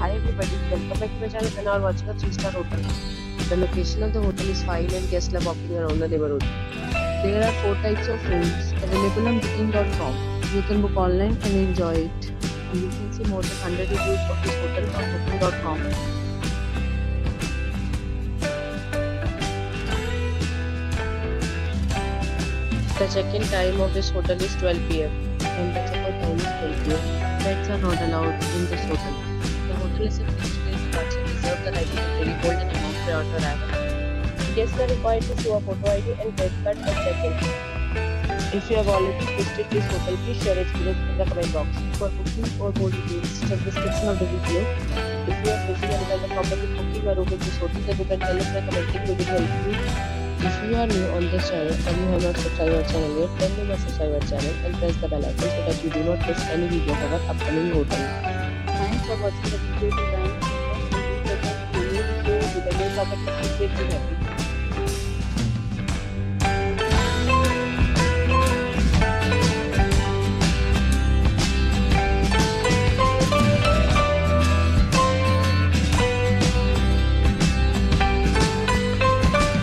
Hi everybody, welcome back to my channel and are watching a 3-star hotel. The location of the hotel is fine and guests love walking around the neighborhood. There are 4 types of rooms available on booking.com. You can book online and enjoy it. You can see more than 100 reviews of this hotel on booking.com. The check-in time of this hotel is 12 p.m. and the check-out time is 12 p.m. Pets are not allowed in this hotel. The hotel is a fixed-rate tax and reserves the right to temporarily hold an amount prior to arrival. Guests are required to show a photo ID and credit card at check-in. If you have already visited this hotel, please share your experience in the comment box. For booking or more details, check the description of the video. If you are facing any kind of problem with booking or booking this hotel, then you can tell us by commenting. We will help you. If you are new on this channel and you have not subscribed our channel yet, then you must subscribe our channel and press the bell icon so that you do not miss any video of our upcoming hotel. Thanks for watching the video till the end. If you like this video, with the new property, please be happy.